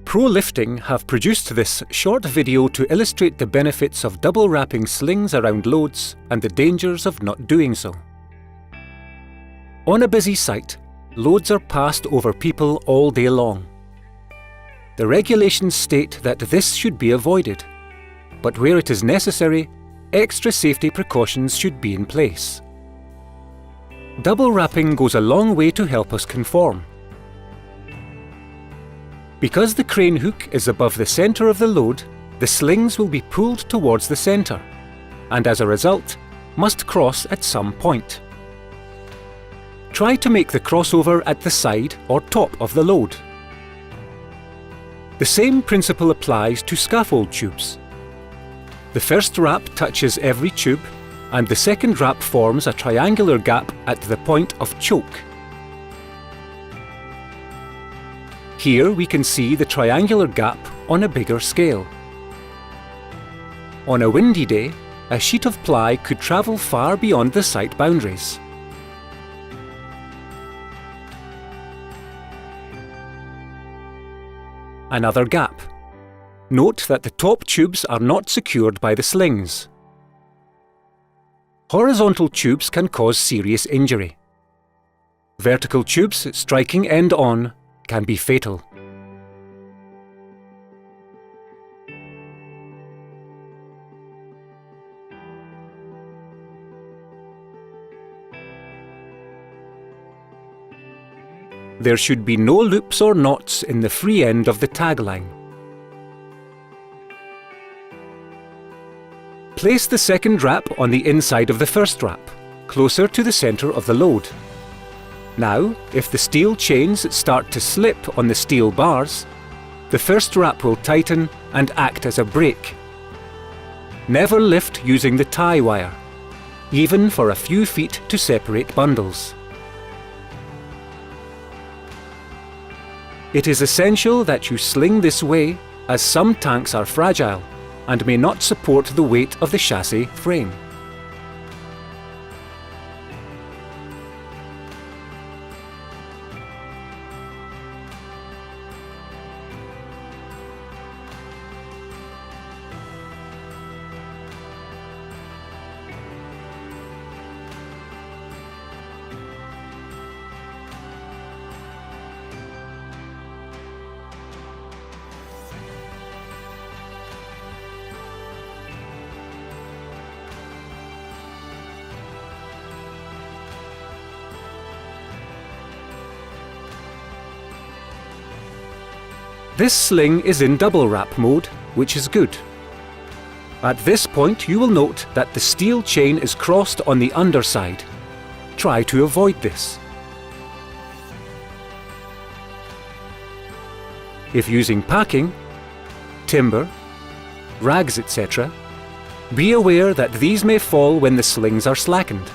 Pro Lifting have produced this short video to illustrate the benefits of double wrapping slings around loads and the dangers of not doing so. On a busy site, loads are passed over people all day long. The regulations state that this should be avoided, but where it is necessary, extra safety precautions should be in place. Double wrapping goes a long way to help us conform. Because the crane hook is above the centre of the load, the slings will be pulled towards the centre, and as a result, must cross at some point. Try to make the crossover at the side or top of the load. The same principle applies to scaffold tubes. The first wrap touches every tube, and the second wrap forms a triangular gap at the point of choke. Here we can see the triangular gap on a bigger scale. On a windy day, a sheet of ply could travel far beyond the site boundaries. Another gap. Note that the top tubes are not secured by the slings. Horizontal tubes can cause serious injury. Vertical tubes striking end on can be fatal. There should be no loops or knots in the free end of the tagline. Place the second wrap on the inside of the first wrap, closer to the centre of the load. Now, if the steel chains start to slip on the steel bars, the first wrap will tighten and act as a brake. Never lift using the tie wire, even for a few feet to separate bundles. It is essential that you sling this way, as some tanks are fragile and may not support the weight of the chassis frame. This sling is in double wrap mode, which is good. At this point you will note that the steel chain is crossed on the underside. Try to avoid this. If using packing, timber, rags etc., be aware that these may fall when the slings are slackened.